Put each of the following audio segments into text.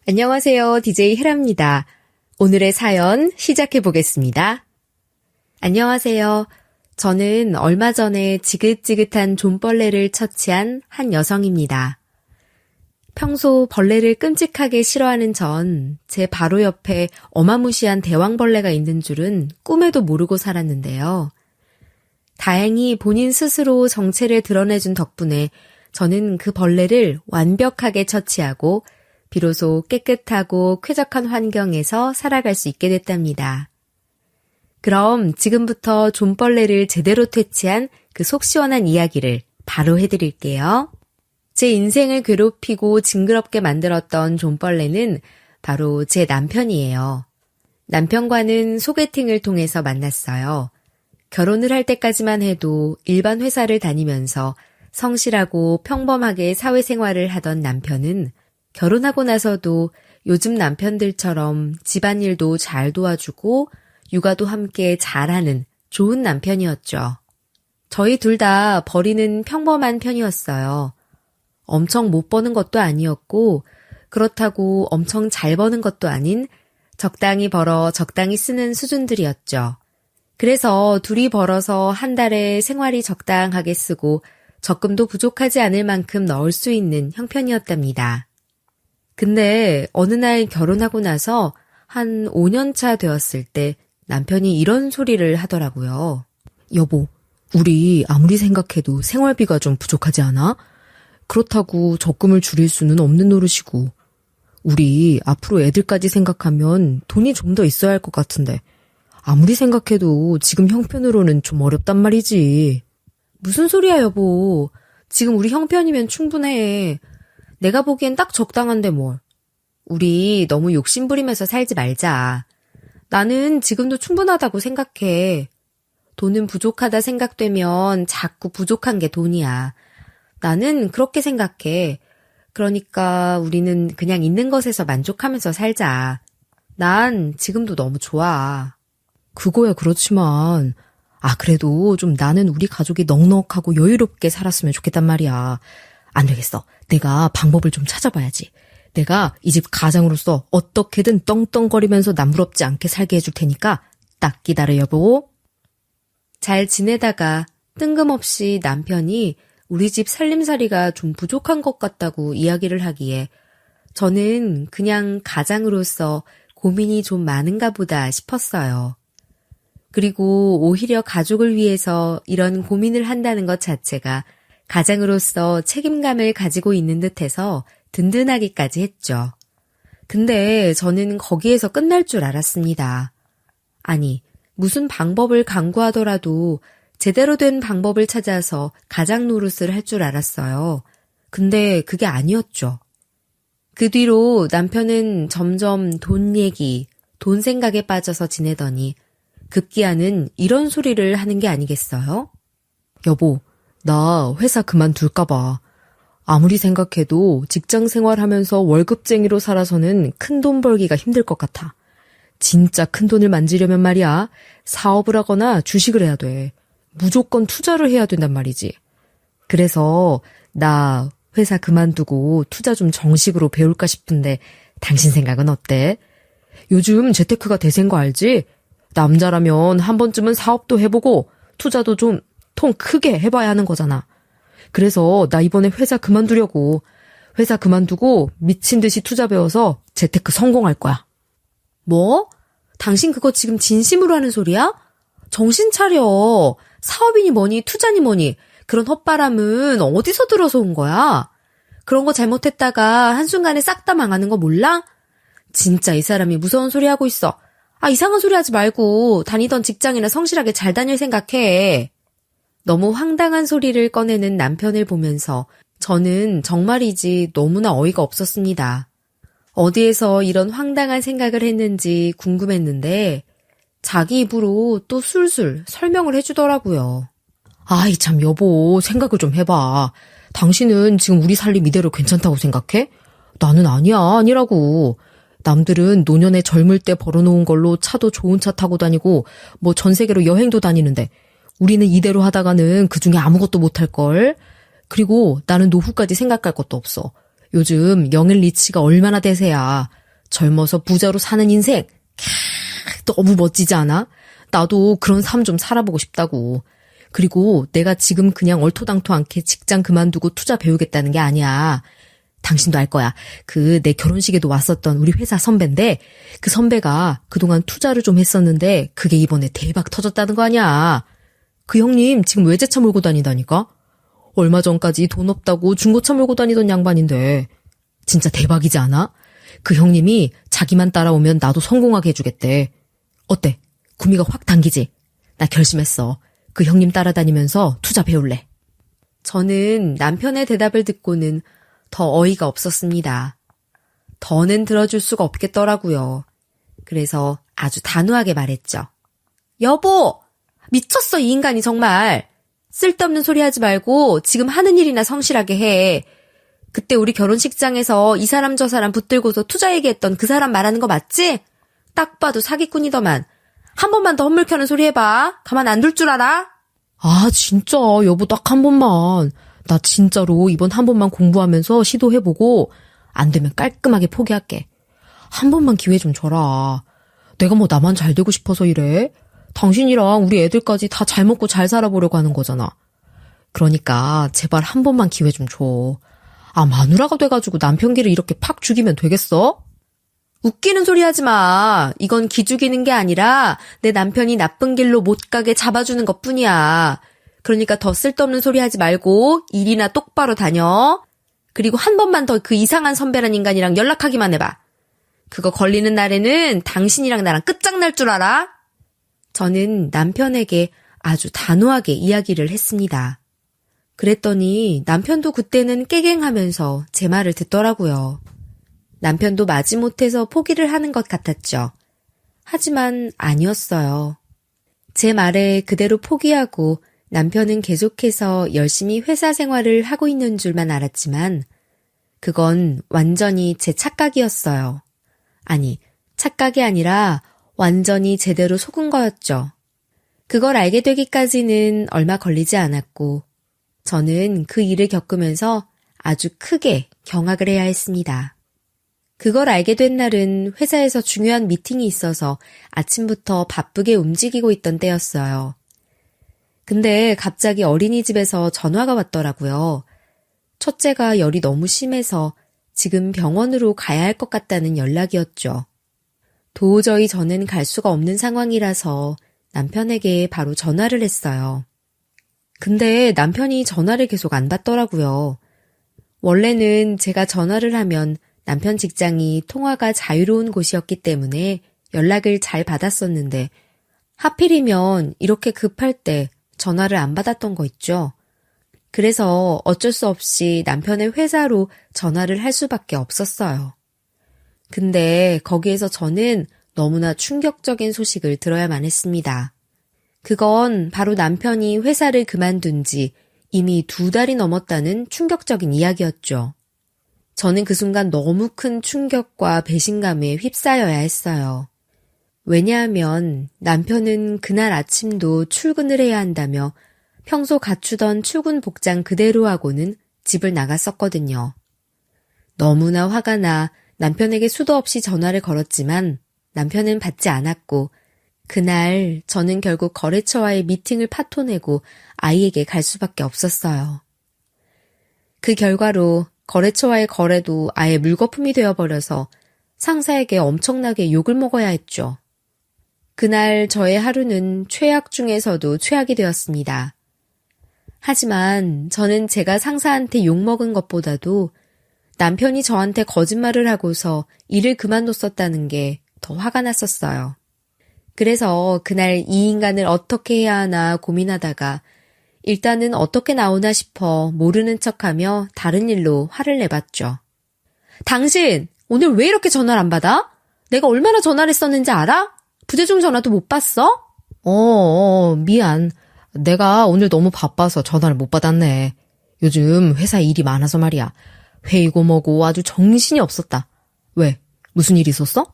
안녕하세요. DJ 헤라입니다. 오늘의 사연 시작해 보겠습니다. 안녕하세요. 저는 얼마 전에 지긋지긋한 좀벌레를 처치한 한 여성입니다. 평소 벌레를 끔찍하게 싫어하는 전 제 바로 옆에 어마무시한 대왕벌레가 있는 줄은 꿈에도 모르고 살았는데요. 다행히 본인 스스로 정체를 드러내준 덕분에 저는 그 벌레를 완벽하게 처치하고 비로소 깨끗하고 쾌적한 환경에서 살아갈 수 있게 됐답니다. 그럼 지금부터 좀벌레를 제대로 퇴치한 그 속 시원한 이야기를 바로 해드릴게요. 제 인생을 괴롭히고 징그럽게 만들었던 좀벌레는 바로 제 남편이에요. 남편과는 소개팅을 통해서 만났어요. 결혼을 할 때까지만 해도 일반 회사를 다니면서 성실하고 평범하게 사회생활을 하던 남편은 결혼하고 나서도 요즘 남편들처럼 집안일도 잘 도와주고 육아도 함께 잘하는 좋은 남편이었죠. 저희 둘 다 벌이는 평범한 편이었어요. 엄청 못 버는 것도 아니었고 그렇다고 엄청 잘 버는 것도 아닌 적당히 벌어 적당히 쓰는 수준들이었죠. 그래서 둘이 벌어서 한 달에 생활이 적당하게 쓰고 적금도 부족하지 않을 만큼 넣을 수 있는 형편이었답니다. 근데 어느 날 결혼하고 나서 한 5년 차 되었을 때 남편이 이런 소리를 하더라고요. 여보, 우리 아무리 생각해도 생활비가 좀 부족하지 않아? 그렇다고 적금을 줄일 수는 없는 노릇이고 우리 앞으로 애들까지 생각하면 돈이 좀 더 있어야 할 것 같은데 아무리 생각해도 지금 형편으로는 좀 어렵단 말이지. 무슨 소리야 여보. 지금 우리 형편이면 충분해. 내가 보기엔 딱 적당한데 뭘. 우리 너무 욕심부리면서 살지 말자. 나는 지금도 충분하다고 생각해. 돈은 부족하다 생각되면 자꾸 부족한 게 돈이야. 나는 그렇게 생각해. 그러니까 우리는 그냥 있는 것에서 만족하면서 살자. 난 지금도 너무 좋아. 그거야 그렇지만 그래도 좀 나는 우리 가족이 넉넉하고 여유롭게 살았으면 좋겠단 말이야. 안 되겠어. 내가 방법을 좀 찾아봐야지. 내가 이 집 가장으로서 어떻게든 떵떵거리면서 남부럽지 않게 살게 해줄 테니까 딱 기다려 여보. 잘 지내다가 뜬금없이 남편이 우리 집 살림살이가 좀 부족한 것 같다고 이야기를 하기에 저는 그냥 가장으로서 고민이 좀 많은가 보다 싶었어요. 그리고 오히려 가족을 위해서 이런 고민을 한다는 것 자체가 가장으로서 책임감을 가지고 있는 듯해서 든든하기까지 했죠. 근데 저는 거기에서 끝날 줄 알았습니다. 아니, 무슨 방법을 강구하더라도 제대로 된 방법을 찾아서 가장 노릇을 할 줄 알았어요. 근데 그게 아니었죠. 그 뒤로 남편은 점점 돈 얘기, 돈 생각에 빠져서 지내더니 급기야는 이런 소리를 하는 게 아니겠어요? 여보, 나 회사 그만둘까 봐. 아무리 생각해도 직장 생활하면서 월급쟁이로 살아서는 큰돈 벌기가 힘들 것 같아. 진짜 큰 돈을 만지려면 말이야. 사업을 하거나 주식을 해야 돼. 무조건 투자를 해야 된단 말이지. 그래서 나 회사 그만두고 투자 좀 정식으로 배울까 싶은데 당신 생각은 어때? 요즘 재테크가 대세인 거 알지? 남자라면 한 번쯤은 사업도 해보고 투자도 좀 통 크게 해봐야 하는 거잖아. 그래서 나 이번에 회사 그만두려고. 회사 그만두고 미친 듯이 투자 배워서 재테크 성공할 거야. 뭐? 당신 그거 지금 진심으로 하는 소리야? 정신 차려. 사업이니 뭐니 투자니 뭐니 그런 헛바람은 어디서 들어서 온 거야? 그런 거 잘못했다가 한순간에 싹 다 망하는 거 몰라? 진짜 이 사람이 무서운 소리 하고 있어. 이상한 소리 하지 말고 다니던 직장이나 성실하게 잘 다닐 생각해. 너무 황당한 소리를 꺼내는 남편을 보면서 저는 정말이지 너무나 어이가 없었습니다. 어디에서 이런 황당한 생각을 했는지 궁금했는데 자기 입으로 또 술술 설명을 해주더라고요. 아이 참 여보, 생각을 좀 해봐. 당신은 지금 우리 살림 이대로 괜찮다고 생각해? 나는 아니라고. 남들은 노년에 젊을 때 벌어놓은 걸로 차도 좋은 차 타고 다니고 뭐 전 세계로 여행도 다니는데 우리는 이대로 하다가는 그중에 아무것도 못할걸. 그리고 나는 노후까지 생각할 것도 없어. 요즘 영앤 리치가 얼마나 대세야. 젊어서 부자로 사는 인생. 너무 멋지지 않아? 나도 그런 삶 좀 살아보고 싶다고. 그리고 내가 지금 그냥 얼토당토 않게 직장 그만두고 투자 배우겠다는 게 아니야. 당신도 알 거야. 내 결혼식에도 왔었던 우리 회사 선배인데 그 선배가 그동안 투자를 좀 했었는데 그게 이번에 대박 터졌다는 거 아니야. 그 형님 지금 외제차 몰고 다니다니까? 얼마 전까지 돈 없다고 중고차 몰고 다니던 양반인데 진짜 대박이지 않아? 그 형님이 자기만 따라오면 나도 성공하게 해주겠대. 어때? 구미가 확 당기지? 나 결심했어. 그 형님 따라다니면서 투자 배울래. 저는 남편의 대답을 듣고는 더 어이가 없었습니다. 더는 들어줄 수가 없겠더라고요. 그래서 아주 단호하게 말했죠. 여보! 미쳤어, 이 인간이 정말. 쓸데없는 소리 하지 말고 지금 하는 일이나 성실하게 해. 그때 우리 결혼식장에서 이 사람 저 사람 붙들고서 투자 얘기했던 그 사람 말하는 거 맞지? 딱 봐도 사기꾼이더만. 한 번만 더 헛물 켜는 소리 해봐. 가만 안 둘 줄 알아? 아, 진짜 여보 딱 한 번만. 나 진짜로 이번 한 번만 공부하면서 시도해보고 안 되면 깔끔하게 포기할게. 한 번만 기회 좀 줘라. 내가 뭐 나만 잘 되고 싶어서 이래? 당신이랑 우리 애들까지 다 잘 먹고 잘 살아보려고 하는 거잖아. 그러니까 제발 한 번만 기회 좀 줘. 아, 마누라가 돼가지고 남편 기를 이렇게 팍 죽이면 되겠어? 웃기는 소리 하지 마. 이건 기죽이는 게 아니라 내 남편이 나쁜 길로 못 가게 잡아주는 것뿐이야. 그러니까 더 쓸데없는 소리 하지 말고 일이나 똑바로 다녀. 그리고 한 번만 더 그 이상한 선배란 인간이랑 연락하기만 해봐. 그거 걸리는 날에는 당신이랑 나랑 끝장날 줄 알아? 저는 남편에게 아주 단호하게 이야기를 했습니다. 그랬더니 남편도 그때는 깨갱하면서 제 말을 듣더라고요. 남편도 마지못해서 포기를 하는 것 같았죠. 하지만 아니었어요. 제 말에 그대로 포기하고 남편은 계속해서 열심히 회사 생활을 하고 있는 줄만 알았지만 그건 완전히 제 착각이었어요. 아니, 착각이 아니라 완전히 제대로 속은 거였죠. 그걸 알게 되기까지는 얼마 걸리지 않았고 저는 그 일을 겪으면서 아주 크게 경악을 해야 했습니다. 그걸 알게 된 날은 회사에서 중요한 미팅이 있어서 아침부터 바쁘게 움직이고 있던 때였어요. 근데 갑자기 어린이집에서 전화가 왔더라고요. 첫째가 열이 너무 심해서 지금 병원으로 가야 할 것 같다는 연락이었죠. 도저히 저는 갈 수가 없는 상황이라서 남편에게 바로 전화를 했어요. 근데 남편이 전화를 계속 안 받더라고요. 원래는 제가 전화를 하면 남편 직장이 통화가 자유로운 곳이었기 때문에 연락을 잘 받았었는데 하필이면 이렇게 급할 때 전화를 안 받았던 거 있죠. 그래서 어쩔 수 없이 남편의 회사로 전화를 할 수밖에 없었어요. 근데 거기에서 저는 너무나 충격적인 소식을 들어야만 했습니다. 그건 바로 남편이 회사를 그만둔 지 이미 2달이 넘었다는 충격적인 이야기였죠. 저는 그 순간 너무 큰 충격과 배신감에 휩싸여야 했어요. 왜냐하면 남편은 그날 아침도 출근을 해야 한다며 평소 갖추던 출근 복장 그대로 하고는 집을 나갔었거든요. 너무나 화가 나 남편에게 수도 없이 전화를 걸었지만 남편은 받지 않았고 그날 저는 결국 거래처와의 미팅을 파토내고 아이에게 갈 수밖에 없었어요. 그 결과로 거래처와의 거래도 아예 물거품이 되어버려서 상사에게 엄청나게 욕을 먹어야 했죠. 그날 저의 하루는 최악 중에서도 최악이 되었습니다. 하지만 저는 제가 상사한테 욕먹은 것보다도 남편이 저한테 거짓말을 하고서 일을 그만뒀었다는 게 더 화가 났었어요. 그래서 그날 이 인간을 어떻게 해야 하나 고민하다가 일단은 어떻게 나오나 싶어 모르는 척하며 다른 일로 화를 내봤죠. 당신 오늘 왜 이렇게 전화를 안 받아? 내가 얼마나 전화를 했었는지 알아? 부재중 전화도 못 받았어? 미안. 내가 오늘 너무 바빠서 전화를 못 받았네. 요즘 회사 일이 많아서 말이야. 회의고 뭐고 아주 정신이 없었다. 왜? 무슨 일 있었어?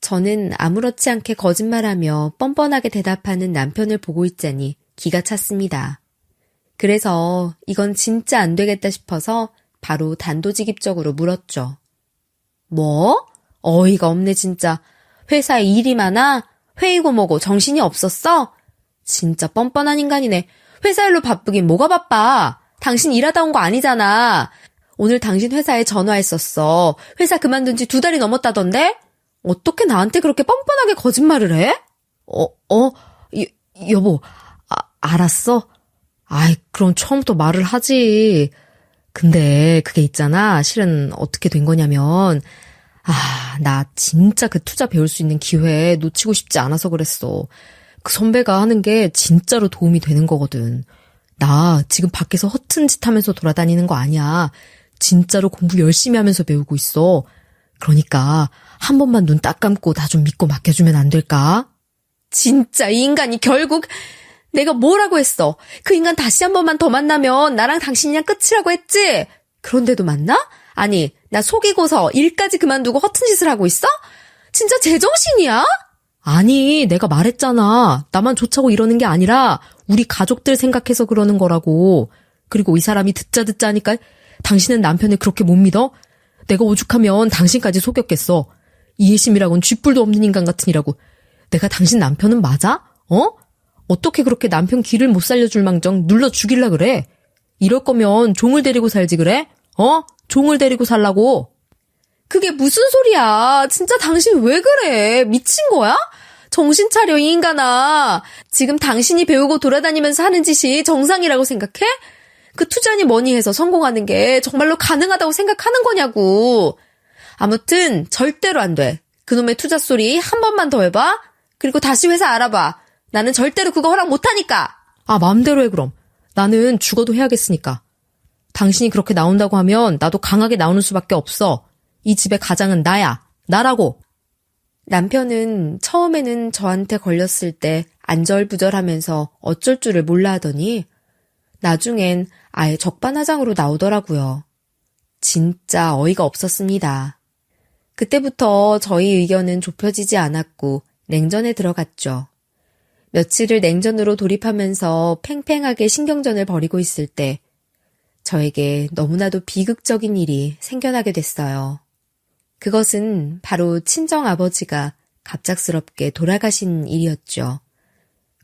저는 아무렇지 않게 거짓말하며 뻔뻔하게 대답하는 남편을 보고 있자니 기가 찼습니다. 그래서 이건 진짜 안 되겠다 싶어서 바로 단도직입적으로 물었죠. 뭐? 어이가 없네 진짜. 회사에 일이 많아? 회의고 뭐고 정신이 없었어? 진짜 뻔뻔한 인간이네. 회사 일로 바쁘긴 뭐가 바빠. 당신 일하다 온 거 아니잖아. 오늘 당신 회사에 전화했었어. 회사 그만둔 지 2달이 넘었다던데? 어떻게 나한테 그렇게 뻔뻔하게 거짓말을 해? 여보, 알았어? 아이, 그럼 처음부터 말을 하지. 근데 그게 있잖아. 실은 어떻게 된 거냐면, 나 진짜 그 투자 배울 수 있는 기회 놓치고 싶지 않아서 그랬어. 그 선배가 하는 게 진짜로 도움이 되는 거거든. 나 지금 밖에서 허튼 짓 하면서 돌아다니는 거 아니야. 진짜로 공부 열심히 하면서 배우고 있어. 그러니까 한 번만 눈 딱 감고 나 좀 믿고 맡겨주면 안 될까? 진짜 이 인간이 결국 내가 뭐라고 했어? 그 인간 다시 한 번만 더 만나면 나랑 당신이랑 끝이라고 했지? 그런데도 만나? 아니, 나 속이고서 일까지 그만두고 허튼 짓을 하고 있어? 진짜 제정신이야? 아니, 내가 말했잖아. 나만 좋자고 이러는 게 아니라 우리 가족들 생각해서 그러는 거라고. 그리고 이 사람이 듣자 하니까 당신은 남편을 그렇게 못 믿어? 내가 오죽하면 당신까지 속였겠어. 이해심이라곤 쥐뿔도 없는 인간 같으니라고. 내가 당신 남편은 맞아? 어떻게 그렇게 남편 길을 못 살려줄 망정 눌러 죽일라 그래? 이럴 거면 종을 데리고 살지 그래? 종을 데리고 살라고. 그게 무슨 소리야. 진짜 당신 왜 그래? 미친 거야? 정신 차려 이 인간아. 지금 당신이 배우고 돌아다니면서 하는 짓이 정상이라고 생각해? 그 투자니 뭐니 해서 성공하는 게 정말로 가능하다고 생각하는 거냐고. 아무튼 절대로 안 돼. 그놈의 투자 소리 한 번만 더 해봐. 그리고 다시 회사 알아봐. 나는 절대로 그거 허락 못하니까. 마음대로 해 그럼. 나는 죽어도 해야겠으니까. 당신이 그렇게 나온다고 하면 나도 강하게 나오는 수밖에 없어. 이 집의 가장은 나야. 나라고. 남편은 처음에는 저한테 걸렸을 때 안절부절하면서 어쩔 줄을 몰라 하더니 나중엔 아예 적반하장으로 나오더라고요. 진짜 어이가 없었습니다. 그때부터 저희 의견은 좁혀지지 않았고 냉전에 들어갔죠. 며칠을 냉전으로 돌입하면서 팽팽하게 신경전을 벌이고 있을 때 저에게 너무나도 비극적인 일이 생겨나게 됐어요. 그것은 바로 친정아버지가 갑작스럽게 돌아가신 일이었죠.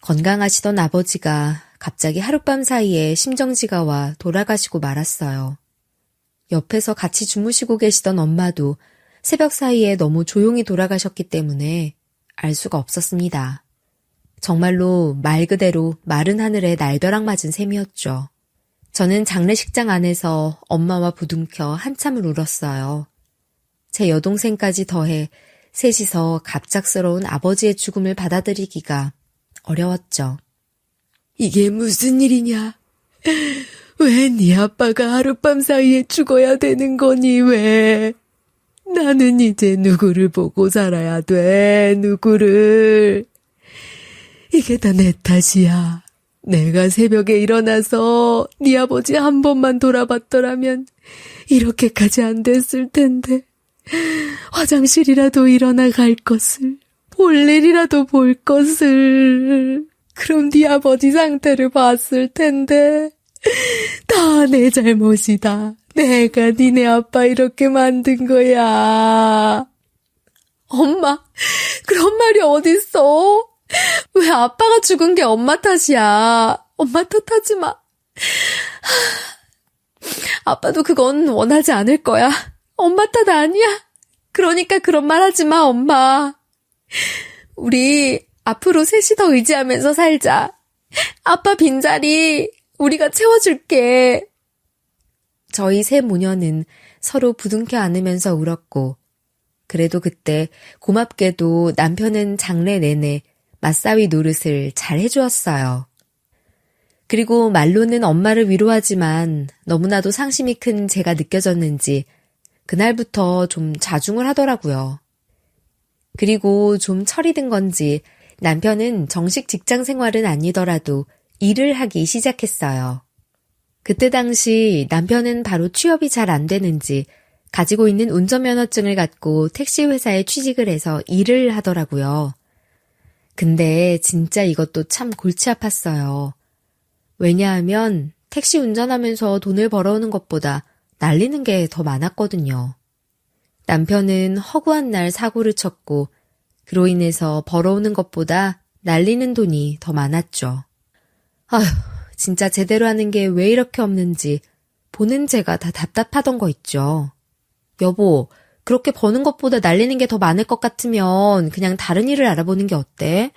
건강하시던 아버지가 갑자기 하룻밤 사이에 심정지가 와 돌아가시고 말았어요. 옆에서 같이 주무시고 계시던 엄마도 새벽 사이에 너무 조용히 돌아가셨기 때문에 알 수가 없었습니다. 정말로 말 그대로 마른 하늘에 날벼락 맞은 셈이었죠. 저는 장례식장 안에서 엄마와 부둥켜 한참을 울었어요. 제 여동생까지 더해 셋이서 갑작스러운 아버지의 죽음을 받아들이기가 어려웠죠. 이게 무슨 일이냐? 왜 네 아빠가 하룻밤 사이에 죽어야 되는 거니 왜? 나는 이제 누구를 보고 살아야 돼, 누구를. 이게 다 내 탓이야. 내가 새벽에 일어나서 네 아버지 한 번만 돌아봤더라면 이렇게까지 안 됐을 텐데. 화장실이라도 일어나 갈 것을, 볼 일이라도 볼 것을. 그럼 네 아버지 상태를 봤을 텐데. 다 내 잘못이다. 내가 니네 아빠 이렇게 만든 거야. 엄마, 그런 말이 어딨어? 왜 아빠가 죽은 게 엄마 탓이야? 엄마 탓하지 마. 아빠도 그건 원하지 않을 거야. 엄마 탓 아니야. 그러니까 그런 말 하지 마, 엄마. 우리 앞으로 셋이 더 의지하면서 살자. 아빠 빈자리 우리가 채워줄게. 저희 세 모녀는 서로 부둥켜 안으면서 울었고, 그래도 그때 고맙게도 남편은 장례 내내 맞사위 노릇을 잘 해주었어요. 그리고 말로는 엄마를 위로하지만 너무나도 상심이 큰 제가 느껴졌는지 그날부터 좀 자중을 하더라고요. 그리고 좀 철이 든 건지 남편은 정식 직장 생활은 아니더라도 일을 하기 시작했어요. 그때 당시 남편은 바로 취업이 잘 안 되는지 가지고 있는 운전면허증을 갖고 택시 회사에 취직을 해서 일을 하더라고요. 근데 진짜 이것도 참 골치 아팠어요. 왜냐하면 택시 운전하면서 돈을 벌어오는 것보다 날리는 게 더 많았거든요. 남편은 허구한 날 사고를 쳤고 그로 인해서 벌어오는 것보다 날리는 돈이 더 많았죠. 아휴, 진짜 제대로 하는 게 왜 이렇게 없는지 보는 제가 다 답답하던 거 있죠. 여보, 그렇게 버는 것보다 날리는 게 더 많을 것 같으면 그냥 다른 일을 알아보는 게 어때?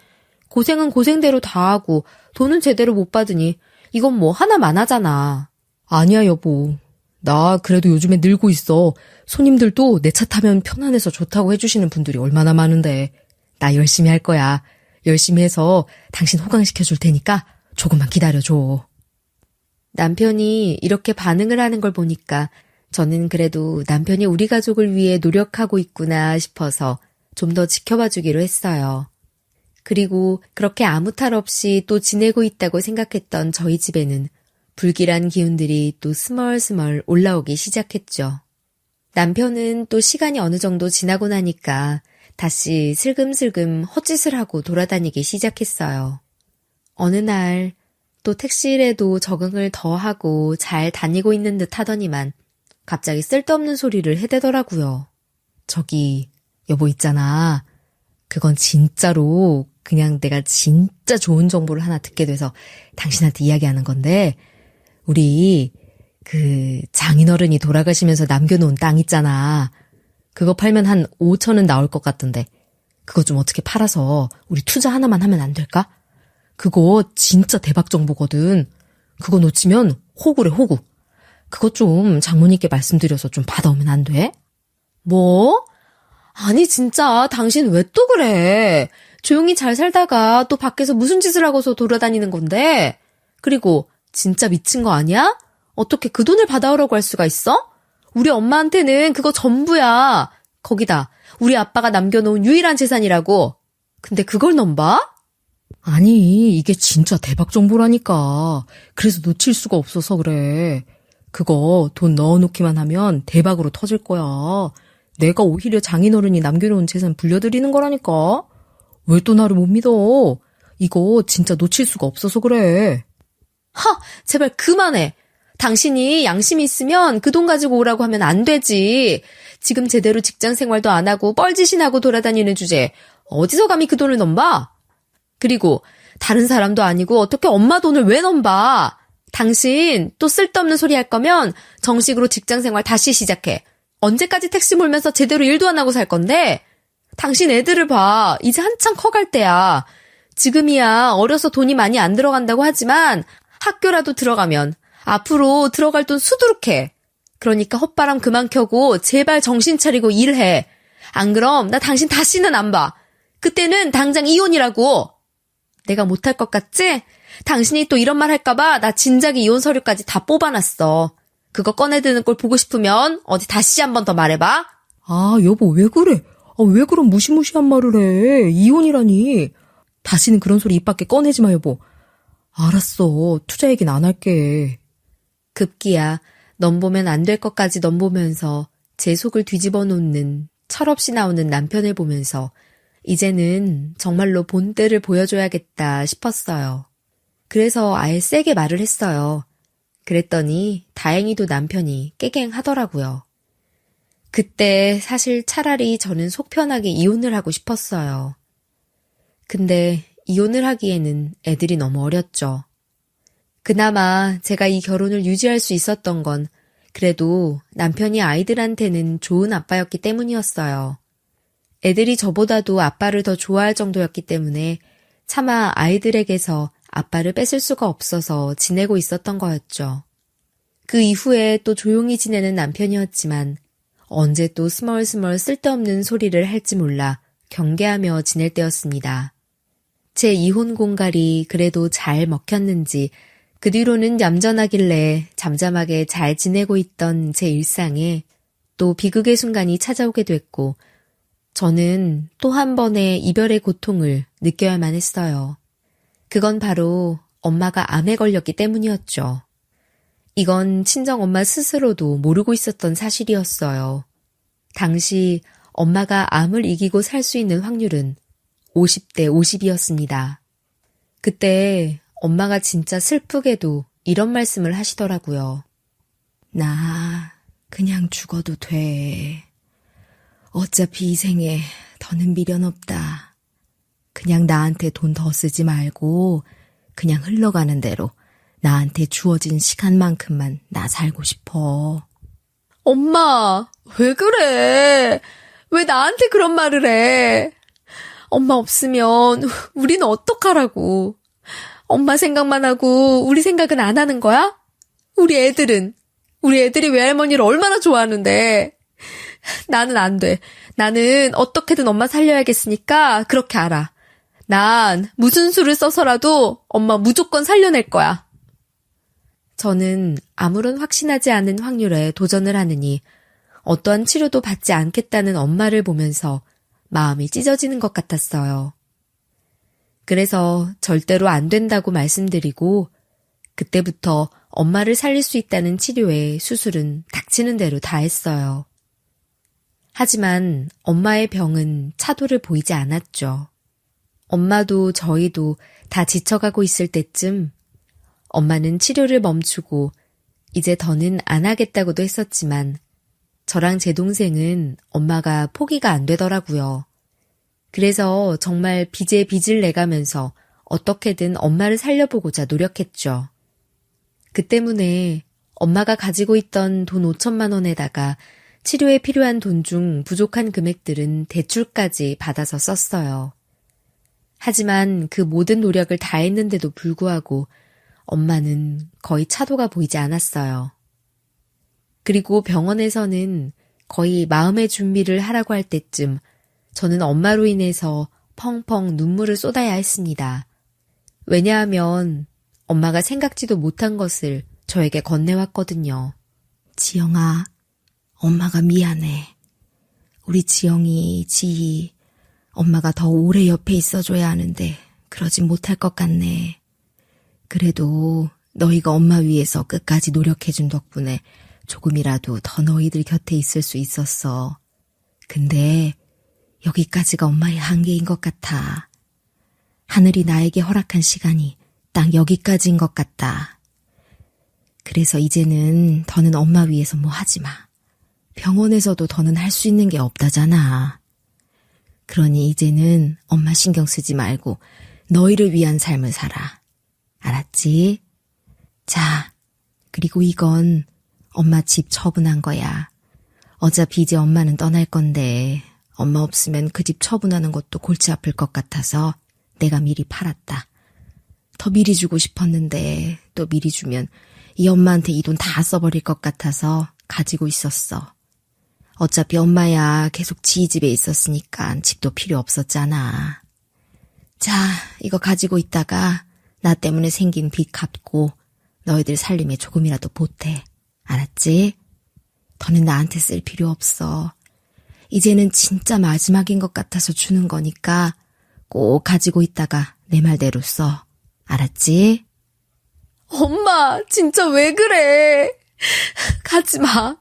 고생은 고생대로 다 하고 돈은 제대로 못 받으니 이건 뭐 하나만 하잖아. 아니야, 여보. 나 그래도 요즘에 늘고 있어. 손님들도 내 차 타면 편안해서 좋다고 해주시는 분들이 얼마나 많은데. 나 열심히 할 거야. 열심히 해서 당신 호강시켜줄 테니까 조금만 기다려줘. 남편이 이렇게 반응을 하는 걸 보니까 저는 그래도 남편이 우리 가족을 위해 노력하고 있구나 싶어서 좀 더 지켜봐 주기로 했어요. 그리고 그렇게 아무 탈 없이 또 지내고 있다고 생각했던 저희 집에는 불길한 기운들이 또 스멀스멀 올라오기 시작했죠. 남편은 또 시간이 어느 정도 지나고 나니까 다시 슬금슬금 헛짓을 하고 돌아다니기 시작했어요. 어느 날 또 택시일에도 적응을 더 하고 잘 다니고 있는 듯 하더니만 갑자기 쓸데없는 소리를 해대더라고요. 저기, 여보 있잖아. 그건 진짜로 그냥 내가 진짜 좋은 정보를 하나 듣게 돼서 당신한테 이야기하는 건데, 우리 그 장인어른이 돌아가시면서 남겨놓은 땅 있잖아. 그거 팔면 한 5천은 나올 것 같던데 그거 좀 어떻게 팔아서 우리 투자 하나만 하면 안 될까? 그거 진짜 대박 정보거든. 그거 놓치면 호구래, 호구. 그거 좀 장모님께 말씀드려서 좀 받아오면 안 돼? 뭐? 아니 진짜 당신 왜 또 그래? 조용히 잘 살다가 또 밖에서 무슨 짓을 하고서 돌아다니는 건데? 그리고 진짜 미친 거 아니야? 어떻게 그 돈을 받아오라고 할 수가 있어? 우리 엄마한테는 그거 전부야. 거기다 우리 아빠가 남겨놓은 유일한 재산이라고. 근데 그걸 넘봐? 아니, 이게 진짜 대박 정보라니까. 그래서 놓칠 수가 없어서 그래. 그거 돈 넣어놓기만 하면 대박으로 터질 거야. 내가 오히려 장인어른이 남겨놓은 재산 불려드리는 거라니까. 왜 또 나를 못 믿어? 이거 진짜 놓칠 수가 없어서 그래. 하, 제발 그만해. 당신이 양심이 있으면 그 돈 가지고 오라고 하면 안 되지. 지금 제대로 직장 생활도 안 하고 뻘짓이나 하고 돌아다니는 주제에 어디서 감히 그 돈을 넘봐? 그리고 다른 사람도 아니고 어떻게 엄마 돈을 왜 넘봐? 당신 또 쓸데없는 소리 할 거면 정식으로 직장 생활 다시 시작해. 언제까지 택시 몰면서 제대로 일도 안 하고 살 건데? 당신 애들을 봐. 이제 한창 커갈 때야. 지금이야 어려서 돈이 많이 안 들어간다고 하지만 학교라도 들어가면 앞으로 들어갈 돈 수두룩해. 그러니까 헛바람 그만 켜고 제발 정신 차리고 일해. 안 그럼 나 당신 다시는 안 봐. 그때는 당장 이혼이라고. 내가 못할 것 같지? 당신이 또 이런 말 할까봐 나 진작에 이혼 서류까지 다 뽑아놨어. 그거 꺼내드는 걸 보고 싶으면 어디 다시 한 번 더 말해봐. 아, 여보 왜 그래? 왜 그런 무시무시한 말을 해? 이혼이라니. 다시는 그런 소리 입 밖에 꺼내지 마, 여보. 알았어. 투자 얘기는 안 할게. 급기야 넘보면 안 될 것까지 넘보면서 제 속을 뒤집어 놓는 철없이 나오는 남편을 보면서 이제는 정말로 본때를 보여줘야겠다 싶었어요. 그래서 아예 세게 말을 했어요. 그랬더니 다행히도 남편이 깨갱하더라고요. 그때 사실 차라리 저는 속 편하게 이혼을 하고 싶었어요. 근데 이혼을 하기에는 애들이 너무 어렸죠. 그나마 제가 이 결혼을 유지할 수 있었던 건 그래도 남편이 아이들한테는 좋은 아빠였기 때문이었어요. 애들이 저보다도 아빠를 더 좋아할 정도였기 때문에 차마 아이들에게서 아빠를 뺏을 수가 없어서 지내고 있었던 거였죠. 그 이후에 또 조용히 지내는 남편이었지만 언제 또 스멀스멀 쓸데없는 소리를 할지 몰라 경계하며 지낼 때였습니다. 제 이혼 공갈이 그래도 잘 먹혔는지 그 뒤로는 얌전하길래 잠잠하게 잘 지내고 있던 제 일상에 또 비극의 순간이 찾아오게 됐고 저는 또 한 번의 이별의 고통을 느껴야만 했어요. 그건 바로 엄마가 암에 걸렸기 때문이었죠. 이건 친정엄마 스스로도 모르고 있었던 사실이었어요. 당시 엄마가 암을 이기고 살 수 있는 확률은 50대 50이었습니다. 그때 엄마가 진짜 슬프게도 이런 말씀을 하시더라고요. 나 그냥 죽어도 돼. 어차피 이 생에 더는 미련 없다. 그냥 나한테 돈 더 쓰지 말고 그냥 흘러가는 대로 나한테 주어진 시간만큼만 나 살고 싶어. 엄마, 왜 그래? 왜 나한테 그런 말을 해? 엄마 없으면 우리는 어떡하라고? 엄마 생각만 하고 우리 생각은 안 하는 거야? 우리 애들이 외할머니를 얼마나 좋아하는데. 나는 안 돼. 나는 어떻게든 엄마 살려야겠으니까 그렇게 알아. 난 무슨 수를 써서라도 엄마 무조건 살려낼 거야. 저는 아무런 확신하지 않은 확률에 도전을 하느니 어떠한 치료도 받지 않겠다는 엄마를 보면서 마음이 찢어지는 것 같았어요. 그래서 절대로 안 된다고 말씀드리고 그때부터 엄마를 살릴 수 있다는 치료에 수술은 닥치는 대로 다 했어요. 하지만 엄마의 병은 차도를 보이지 않았죠. 엄마도 저희도 다 지쳐가고 있을 때쯤 엄마는 치료를 멈추고 이제 더는 안 하겠다고도 했었지만 저랑 제 동생은 엄마가 포기가 안 되더라고요. 그래서 정말 빚에 빚을 내가면서 어떻게든 엄마를 살려보고자 노력했죠. 그 때문에 엄마가 가지고 있던 돈 5천만 원에다가 치료에 필요한 돈 중 부족한 금액들은 대출까지 받아서 썼어요. 하지만 그 모든 노력을 다 했는데도 불구하고 엄마는 거의 차도가 보이지 않았어요. 그리고 병원에서는 거의 마음의 준비를 하라고 할 때쯤 저는 엄마로 인해서 펑펑 눈물을 쏟아야 했습니다. 왜냐하면 엄마가 생각지도 못한 것을 저에게 건네왔거든요. 지영아, 엄마가 미안해. 우리 지영이, 지희, 엄마가 더 오래 옆에 있어줘야 하는데 그러진 못할 것 같네. 그래도 너희가 엄마 위해서 끝까지 노력해준 덕분에 조금이라도 더 너희들 곁에 있을 수 있었어. 근데 여기까지가 엄마의 한계인 것 같아. 하늘이 나에게 허락한 시간이 딱 여기까지인 것 같다. 그래서 이제는 더는 엄마 위해서 뭐 하지 마. 병원에서도 더는 할 수 있는 게 없다잖아. 그러니 이제는 엄마 신경 쓰지 말고 너희를 위한 삶을 살아. 알았지? 자, 그리고 이건 엄마 집 처분한 거야. 어차피 이제 엄마는 떠날 건데 엄마 없으면 그 집 처분하는 것도 골치 아플 것 같아서 내가 미리 팔았다. 더 미리 주고 싶었는데 또 미리 주면 이 엄마한테 이 돈 다 써버릴 것 같아서 가지고 있었어. 어차피 엄마야 계속 지희 집에 있었으니까 집도 필요 없었잖아. 자, 이거 가지고 있다가 나 때문에 생긴 빚 갚고 너희들 살림에 조금이라도 보태. 알았지? 더는 나한테 쓸 필요 없어. 이제는 진짜 마지막인 것 같아서 주는 거니까 꼭 가지고 있다가 내 말대로 써. 알았지? 엄마, 진짜 왜 그래? 가지 마.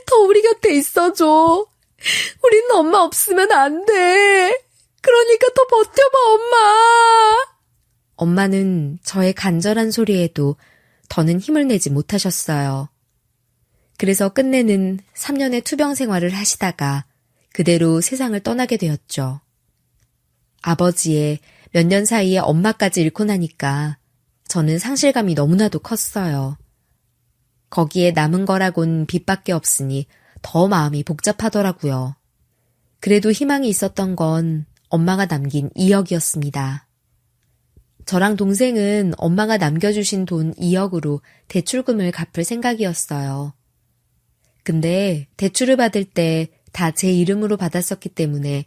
더 우리 곁에 있어줘. 우리는 엄마 없으면 안 돼. 그러니까 더 버텨봐, 엄마. 엄마는 저의 간절한 소리에도 더는 힘을 내지 못하셨어요. 그래서 끝내는 3년의 투병 생활을 하시다가 그대로 세상을 떠나게 되었죠. 아버지의 몇 년 사이에 엄마까지 잃고 나니까 저는 상실감이 너무나도 컸어요. 거기에 남은 거라곤 빚밖에 없으니 더 마음이 복잡하더라고요. 그래도 희망이 있었던 건 엄마가 남긴 2억이었습니다. 저랑 동생은 엄마가 남겨주신 돈 2억으로 대출금을 갚을 생각이었어요. 근데 대출을 받을 때 다 제 이름으로 받았었기 때문에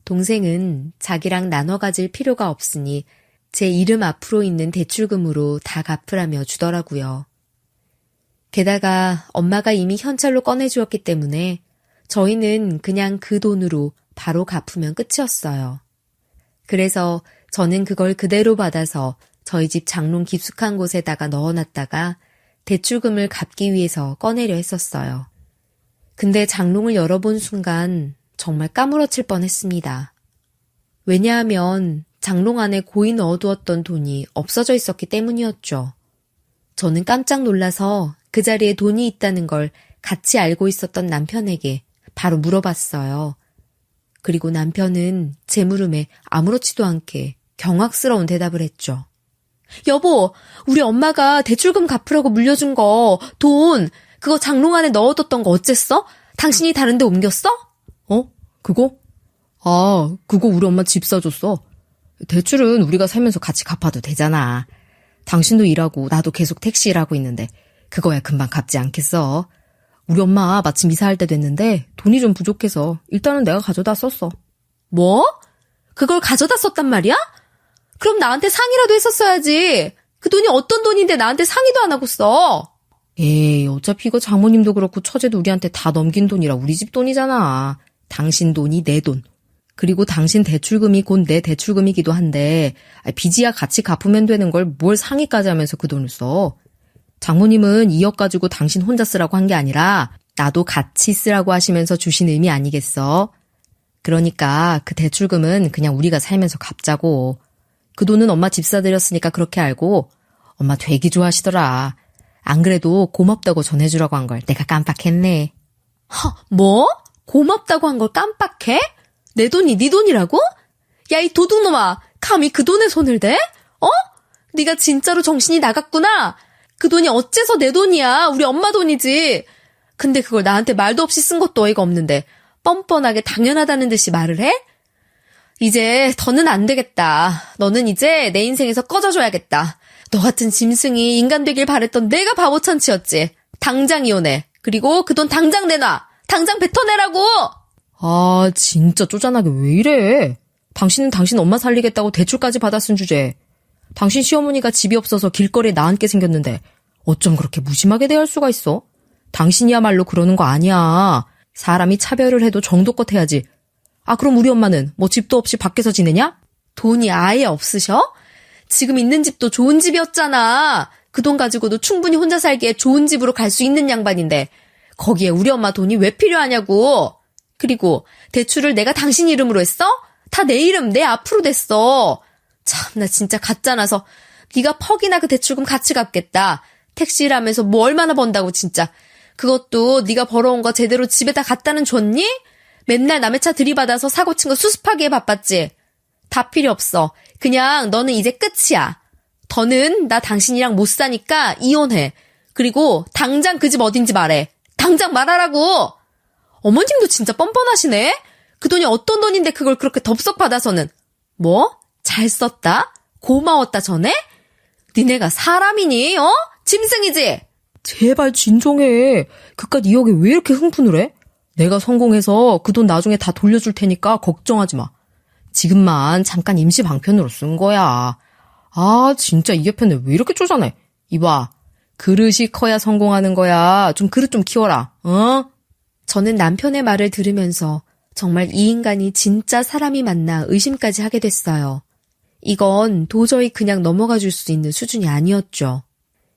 동생은 자기랑 나눠 가질 필요가 없으니 제 이름 앞으로 있는 대출금으로 다 갚으라며 주더라고요. 게다가 엄마가 이미 현찰로 꺼내주었기 때문에 저희는 그냥 그 돈으로 바로 갚으면 끝이었어요. 그래서 저는 그걸 그대로 받아서 저희 집 장롱 깊숙한 곳에다가 넣어놨다가 대출금을 갚기 위해서 꺼내려 했었어요. 근데 장롱을 열어본 순간 정말 까무러칠 뻔했습니다. 왜냐하면 장롱 안에 고이 넣어두었던 돈이 없어져 있었기 때문이었죠. 저는 깜짝 놀라서 그 자리에 돈이 있다는 걸 같이 알고 있었던 남편에게 바로 물어봤어요. 그리고 남편은 제 물음에 아무렇지도 않게 경악스러운 대답을 했죠. 여보, 우리 엄마가 대출금 갚으라고 물려준 거, 돈, 그거 장롱 안에 넣어뒀던 거 어쨌어? 당신이 다른 데 옮겼어? 그거? 그거 우리 엄마 집 사줬어. 대출은 우리가 살면서 같이 갚아도 되잖아. 당신도 일하고 나도 계속 택시 일하고 있는데 그거야 금방 갚지 않겠어. 우리 엄마 마침 이사할 때 됐는데 돈이 좀 부족해서 일단은 내가 가져다 썼어. 뭐? 그걸 가져다 썼단 말이야? 그럼 나한테 상의라도 했었어야지. 그 돈이 어떤 돈인데 나한테 상의도 안 하고 써. 에이, 어차피 이거 장모님도 그렇고 처제도 우리한테 다 넘긴 돈이라 우리 집 돈이잖아. 당신 돈이 내 돈. 그리고 당신 대출금이 곧 내 대출금이기도 한데 빚이야 같이 갚으면 되는 걸 뭘 상의까지 하면서 그 돈을 써. 장모님은 2억 가지고 당신 혼자 쓰라고 한 게 아니라 나도 같이 쓰라고 하시면서 주신 의미 아니겠어? 그러니까 그 대출금은 그냥 우리가 살면서 갚자고. 그 돈은 엄마 집 사드렸으니까 그렇게 알고 엄마 되게 좋아하시더라. 안 그래도 고맙다고 전해주라고 한 걸 내가 깜빡했네. 뭐? 고맙다고 한 걸 깜빡해? 내 돈이 네 돈이라고? 야, 이 도둑놈아, 감히 그 돈에 손을 대? 네가 진짜로 정신이 나갔구나. 그 돈이 어째서 내 돈이야. 우리 엄마 돈이지. 근데 그걸 나한테 말도 없이 쓴 것도 어이가 없는데 뻔뻔하게 당연하다는 듯이 말을 해? 이제 더는 안 되겠다. 너는 이제 내 인생에서 꺼져줘야겠다. 너 같은 짐승이 인간 되길 바랬던 내가 바보 천치였지. 당장 이혼해. 그리고 그 돈 당장 내놔. 당장 뱉어내라고. 진짜 쪼잔하게 왜 이래? 당신은 당신 엄마 살리겠다고 대출까지 받아쓴 주제에 당신 시어머니가 집이 없어서 길거리에 나앉게 생겼는데 어쩜 그렇게 무심하게 대할 수가 있어? 당신이야말로 그러는 거 아니야. 사람이 차별을 해도 정도껏 해야지. 그럼 우리 엄마는 뭐 집도 없이 밖에서 지내냐? 돈이 아예 없으셔? 지금 있는 집도 좋은 집이었잖아. 그 돈 가지고도 충분히 혼자 살기에 좋은 집으로 갈 수 있는 양반인데 거기에 우리 엄마 돈이 왜 필요하냐고. 그리고 대출을 내가 당신 이름으로 했어? 다 내 이름, 내 앞으로 됐어. 참, 나 진짜 가짜나서 네가 퍽이나 그 대출금 같이 갚겠다. 택시 일하면서 뭐 얼마나 번다고 진짜. 그것도 네가 벌어온 거 제대로 집에다 갖다는 줬니? 맨날 남의 차 들이받아서 사고 친 거 수습하기에 바빴지. 다 필요 없어. 그냥 너는 이제 끝이야. 더는 나 당신이랑 못 사니까 이혼해. 그리고 당장 그 집 어딘지 말해. 당장 말하라고. 어머님도 진짜 뻔뻔하시네. 그 돈이 어떤 돈인데 그걸 그렇게 덥석 받아서는. 뭐? 잘 썼다? 고마웠다 전에? 니네가 사람이니? 짐승이지? 제발 진정해. 그깟 2억에 왜 이렇게 흥분을 해? 내가 성공해서 그 돈 나중에 다 돌려줄 테니까 걱정하지 마. 지금만 잠깐 임시 방편으로 쓴 거야. 진짜 이 옆에는 왜 이렇게 쪼잔해? 이봐, 그릇이 커야 성공하는 거야. 좀 그릇 좀 키워라. 저는 남편의 말을 들으면서 정말 이 인간이 진짜 사람이 맞나 의심까지 하게 됐어요. 이건 도저히 그냥 넘어가 줄 수 있는 수준이 아니었죠.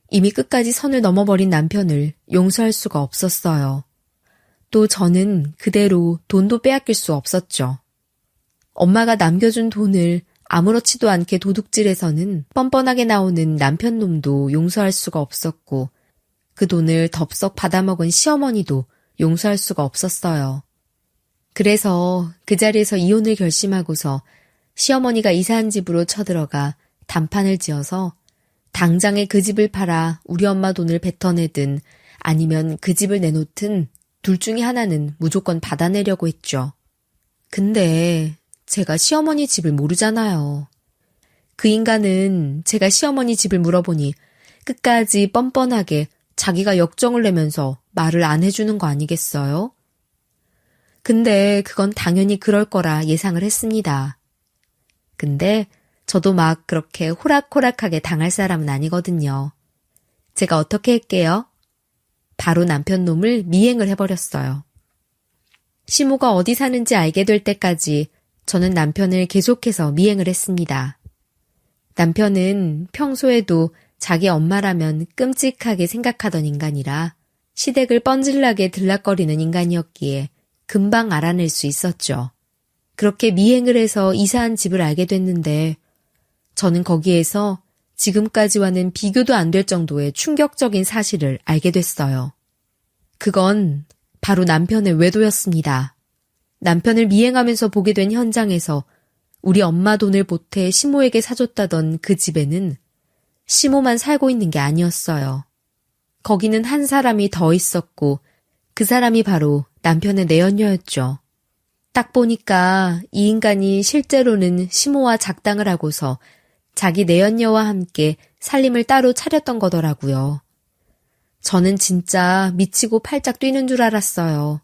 이미 끝까지 선을 넘어버린 남편을 용서할 수가 없었어요. 또 저는 그대로 돈도 빼앗길 수 없었죠. 엄마가 남겨준 돈을 아무렇지도 않게 도둑질해서는 뻔뻔하게 나오는 남편 놈도 용서할 수가 없었고 그 돈을 덥석 받아먹은 시어머니도 용서할 수가 없었어요. 그래서 그 자리에서 이혼을 결심하고서 시어머니가 이사한 집으로 쳐들어가 단판을 지어서 당장에 그 집을 팔아 우리 엄마 돈을 뱉어내든 아니면 그 집을 내놓든 둘 중에 하나는 무조건 받아내려고 했죠. 근데 제가 시어머니 집을 모르잖아요. 그 인간은 제가 시어머니 집을 물어보니 끝까지 뻔뻔하게 자기가 역정을 내면서 말을 안 해주는 거 아니겠어요? 근데 그건 당연히 그럴 거라 예상을 했습니다. 근데 저도 막 그렇게 호락호락하게 당할 사람은 아니거든요. 제가 어떻게 할게요? 바로 남편 놈을 미행을 해버렸어요. 시모가 어디 사는지 알게 될 때까지 저는 남편을 계속해서 미행을 했습니다. 남편은 평소에도 자기 엄마라면 끔찍하게 생각하던 인간이라 시댁을 뻔질나게 들락거리는 인간이었기에 금방 알아낼 수 있었죠. 그렇게 미행을 해서 이사한 집을 알게 됐는데 저는 거기에서 지금까지와는 비교도 안 될 정도의 충격적인 사실을 알게 됐어요. 그건 바로 남편의 외도였습니다. 남편을 미행하면서 보게 된 현장에서 우리 엄마 돈을 보태 시모에게 사줬다던 그 집에는 시모만 살고 있는 게 아니었어요. 거기는 한 사람이 더 있었고 그 사람이 바로 남편의 내연녀였죠. 딱 보니까 이 인간이 실제로는 시모와 작당을 하고서 자기 내연녀와 함께 살림을 따로 차렸던 거더라고요. 저는 진짜 미치고 팔짝 뛰는 줄 알았어요.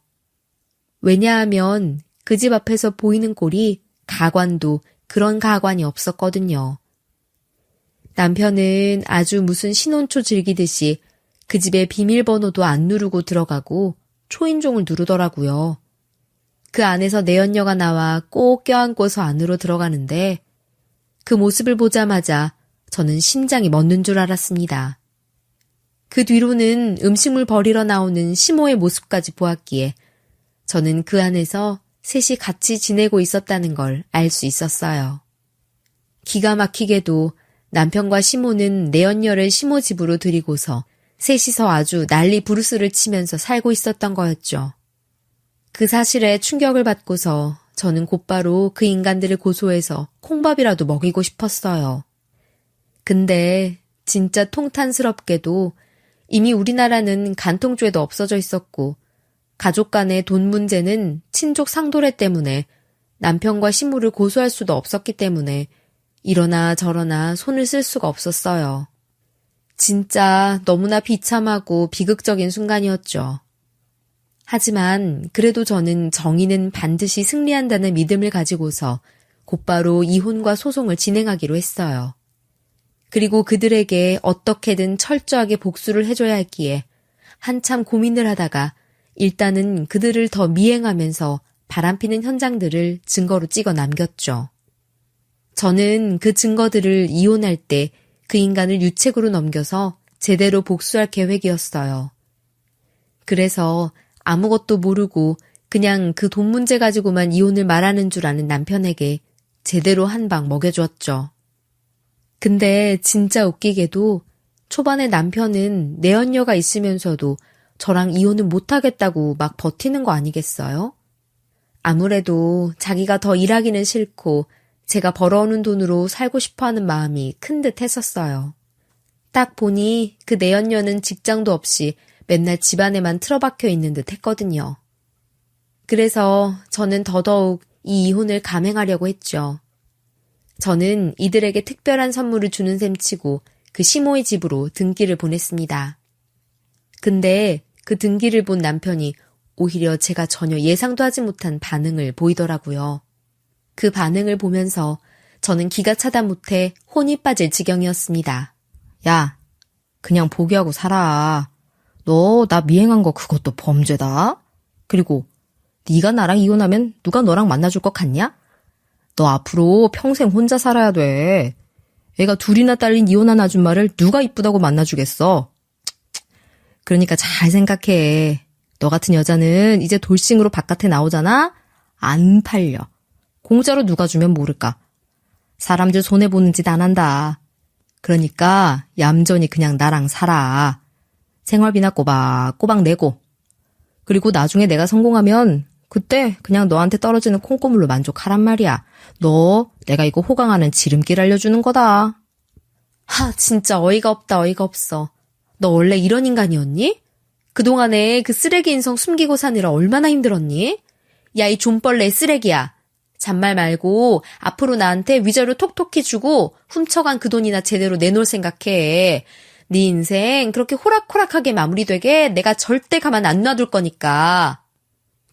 왜냐하면 그 집 앞에서 보이는 꼴이 가관도 그런 가관이 없었거든요. 남편은 아주 무슨 신혼초 즐기듯이 그 집에 비밀번호도 안 누르고 들어가고 초인종을 누르더라고요. 그 안에서 내연녀가 나와 꼭 껴안고서 안으로 들어가는데 그 모습을 보자마자 저는 심장이 멎는 줄 알았습니다. 그 뒤로는 음식물 버리러 나오는 시모의 모습까지 보았기에 저는 그 안에서 셋이 같이 지내고 있었다는 걸 알 수 있었어요. 기가 막히게도 남편과 시모는 내연녀를 시모 집으로 들이고서 셋이서 아주 난리 부르스를 치면서 살고 있었던 거였죠. 그 사실에 충격을 받고서 저는 곧바로 그 인간들을 고소해서 콩밥이라도 먹이고 싶었어요. 근데 진짜 통탄스럽게도 이미 우리나라는 간통죄도 없어져 있었고 가족 간의 돈 문제는 친족 상도례 때문에 남편과 시모를 고소할 수도 없었기 때문에 이러나 저러나 손을 쓸 수가 없었어요. 진짜 너무나 비참하고 비극적인 순간이었죠. 하지만 그래도 저는 정의는 반드시 승리한다는 믿음을 가지고서 곧바로 이혼과 소송을 진행하기로 했어요. 그리고 그들에게 어떻게든 철저하게 복수를 해줘야 했기에 한참 고민을 하다가 일단은 그들을 더 미행하면서 바람피는 현장들을 증거로 찍어 남겼죠. 저는 그 증거들을 이혼할 때 그 인간을 유책으로 넘겨서 제대로 복수할 계획이었어요. 그래서 아무것도 모르고 그냥 그 돈 문제 가지고만 이혼을 말하는 줄 아는 남편에게 제대로 한 방 먹여주었죠. 근데 진짜 웃기게도 초반에 남편은 내연녀가 있으면서도 저랑 이혼은 못하겠다고 막 버티는 거 아니겠어요? 아무래도 자기가 더 일하기는 싫고 제가 벌어오는 돈으로 살고 싶어하는 마음이 큰 듯 했었어요. 딱 보니 그 내연녀는 직장도 없이 맨날 집안에만 틀어박혀 있는 듯 했거든요. 그래서 저는 더더욱 이 이혼을 감행하려고 했죠. 저는 이들에게 특별한 선물을 주는 셈치고 그 시모의 집으로 등기를 보냈습니다. 근데 그 등기를 본 남편이 오히려 제가 전혀 예상도 하지 못한 반응을 보이더라고요. 그 반응을 보면서 저는 기가 차다 못해 혼이 빠질 지경이었습니다. 야, 그냥 포기하고 살아. 너 나 미행한 거 그것도 범죄다. 그리고 네가 나랑 이혼하면 누가 너랑 만나줄 것 같냐? 너 앞으로 평생 혼자 살아야 돼. 애가 둘이나 딸린 이혼한 아줌마를 누가 이쁘다고 만나주겠어. 그러니까 잘 생각해. 너 같은 여자는 이제 돌싱으로 바깥에 나오잖아? 안 팔려. 공짜로 누가 주면 모를까. 사람들 손해보는 짓 안 한다. 그러니까 얌전히 그냥 나랑 살아. 생활비나 꼬박꼬박 내고. 그리고 나중에 내가 성공하면 그때 그냥 너한테 떨어지는 콩고물로 만족하란 말이야. 너 내가 이거 호강하는 지름길 알려주는 거다. 하, 진짜 어이가 없다, 어이가 없어. 너 원래 이런 인간이었니? 그동안에 그 쓰레기 인성 숨기고 사느라 얼마나 힘들었니? 야, 이 존벌레 쓰레기야. 잔말 말고 앞으로 나한테 위자료 톡톡히 주고 훔쳐간 그 돈이나 제대로 내놓을 생각해. 네 인생 그렇게 호락호락하게 마무리되게 내가 절대 가만 안 놔둘 거니까.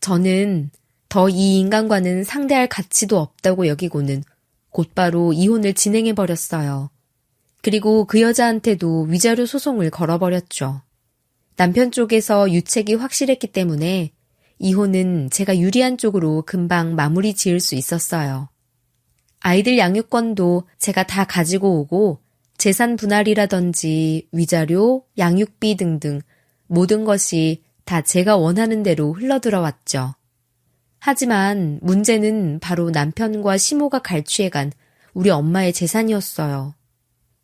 저는 더 이 인간과는 상대할 가치도 없다고 여기고는 곧바로 이혼을 진행해버렸어요. 그리고 그 여자한테도 위자료 소송을 걸어버렸죠. 남편 쪽에서 유책이 확실했기 때문에 이혼은 제가 유리한 쪽으로 금방 마무리 지을 수 있었어요. 아이들 양육권도 제가 다 가지고 오고 재산 분할이라든지 위자료, 양육비 등등 모든 것이 다 제가 원하는 대로 흘러들어왔죠. 하지만 문제는 바로 남편과 시모가 갈취해간 우리 엄마의 재산이었어요.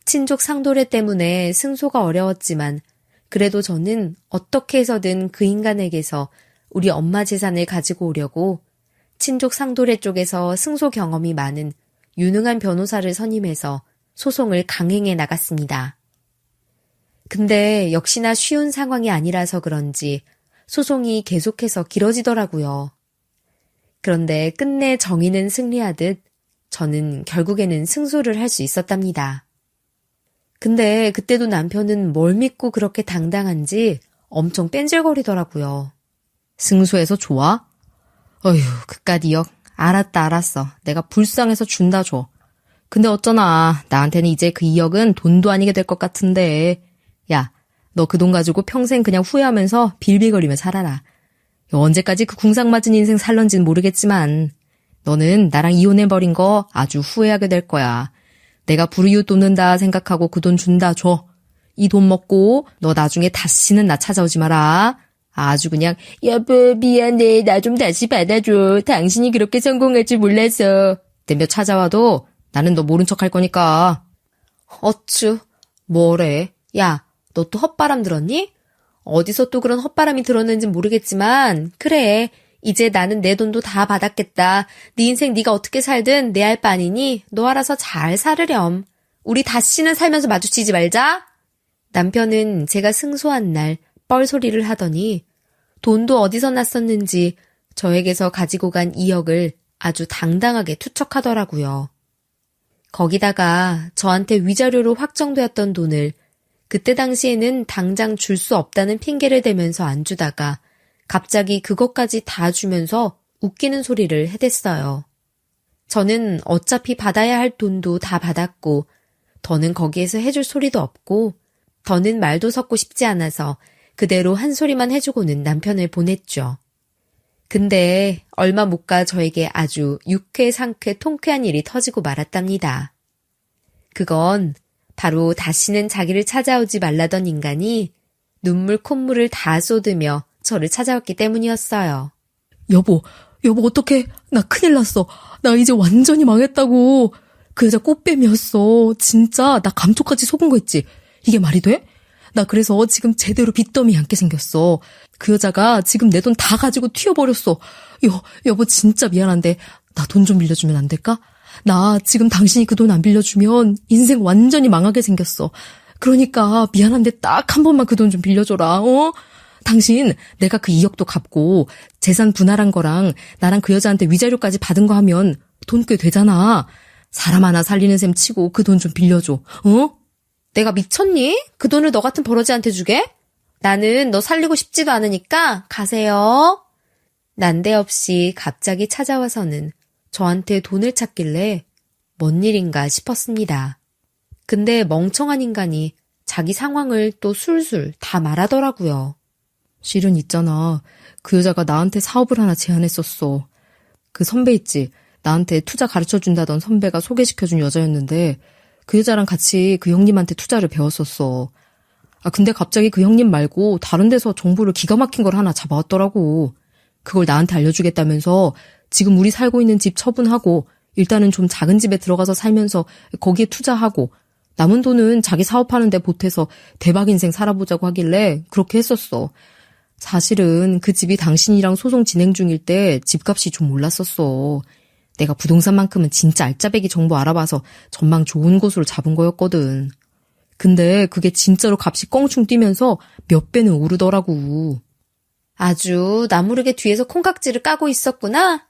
친족 상도례 때문에 승소가 어려웠지만 그래도 저는 어떻게 해서든 그 인간에게서 우리 엄마 재산을 가지고 오려고 친족 상도례 쪽에서 승소 경험이 많은 유능한 변호사를 선임해서 소송을 강행해 나갔습니다. 근데 역시나 쉬운 상황이 아니라서 그런지 소송이 계속해서 길어지더라고요. 그런데 끝내 정의는 승리하듯 저는 결국에는 승소를 할 수 있었답니다. 근데 그때도 남편은 뭘 믿고 그렇게 당당한지 엄청 뺀질거리더라고요. 승소해서 좋아? 어휴, 그깟 2억. 알았어. 내가 불쌍해서 준다 줘. 근데 어쩌나 나한테는 이제 그 2억은 돈도 아니게 될 것 같은데. 야, 너 그 돈 가지고 평생 그냥 후회하면서 빌빌거리며 살아라. 언제까지 그 궁상맞은 인생 살런지는 모르겠지만 너는 나랑 이혼해버린 거 아주 후회하게 될 거야. 내가 불이웃 돕는다 생각하고 그 돈 준다 줘. 이 돈 먹고 너 나중에 다시는 나 찾아오지 마라. 아주 그냥 여보 미안해 나 좀 다시 받아줘. 당신이 그렇게 성공할 줄 몰라서. 덤벼 찾아와도 나는 너 모른 척 할 거니까. 어쭈, 뭐래. 야, 너 또 헛바람 들었니? 어디서 또 그런 헛바람이 들었는지 모르겠지만 그래. 이제 나는 내 돈도 다 받았겠다. 네 인생 네가 어떻게 살든 내 알 바 아니니 너 알아서 잘 살으렴. 우리 다시는 살면서 마주치지 말자. 남편은 제가 승소한 날 뻘소리를 하더니 돈도 어디서 났었는지 저에게서 가지고 간 2억을 아주 당당하게 투척하더라고요. 거기다가 저한테 위자료로 확정되었던 돈을 그때 당시에는 당장 줄 수 없다는 핑계를 대면서 안 주다가 갑자기 그것까지 다 주면서 웃기는 소리를 해댔어요. 저는 어차피 받아야 할 돈도 다 받았고 더는 거기에서 해줄 소리도 없고 더는 말도 섞고 싶지 않아서 그대로 한 소리만 해주고는 남편을 보냈죠. 근데 얼마 못 가 저에게 아주 유쾌 상쾌 통쾌한 일이 터지고 말았답니다. 그건 바로 다시는 자기를 찾아오지 말라던 인간이 눈물 콧물을 다 쏟으며 저를 찾아왔기 때문이었어요. 여보 어떡해. 나 큰일 났어. 나 이제 완전히 망했다고. 그 여자 꽃뱀이었어. 진짜 나 감쪽같이 속은 거 있지. 이게 말이 돼? 나 그래서 지금 제대로 빚더미 앉게 생겼어. 그 여자가 지금 내 돈 다 가지고 튀어버렸어. 여보 진짜 미안한데 나 돈 좀 빌려주면 안 될까? 나 지금 당신이 그 돈 안 빌려주면 인생 완전히 망하게 생겼어. 그러니까 미안한데 딱 한 번만 그 돈 좀 빌려줘라. 당신 내가 그 2억도 갚고 재산 분할한 거랑 나랑 그 여자한테 위자료까지 받은 거 하면 돈 꽤 되잖아. 사람 하나 살리는 셈 치고 그 돈 좀 빌려줘. 내가 미쳤니? 그 돈을 너 같은 버러지한테 주게? 나는 너 살리고 싶지도 않으니까 가세요. 난데없이 갑자기 찾아와서는 저한테 돈을 찾길래 뭔 일인가 싶었습니다. 근데 멍청한 인간이 자기 상황을 또 술술 다 말하더라고요. 실은 있잖아. 그 여자가 나한테 사업을 하나 제안했었어. 그 선배 있지? 나한테 투자 가르쳐준다던 선배가 소개시켜준 여자였는데 그 여자랑 같이 그 형님한테 투자를 배웠었어. 근데 갑자기 그 형님 말고 다른 데서 정보를 기가 막힌 걸 하나 잡아왔더라고. 그걸 나한테 알려주겠다면서 지금 우리 살고 있는 집 처분하고 일단은 좀 작은 집에 들어가서 살면서 거기에 투자하고 남은 돈은 자기 사업하는 데 보태서 대박 인생 살아보자고 하길래 그렇게 했었어. 사실은 그 집이 당신이랑 소송 진행 중일 때 집값이 좀 올랐었어. 내가 부동산만큼은 진짜 알짜배기 정보 알아봐서 전망 좋은 곳으로 잡은 거였거든. 근데 그게 진짜로 값이 껑충 뛰면서 몇 배는 오르더라고. 아주 나 모르게 뒤에서 콩깍지를 까고 있었구나.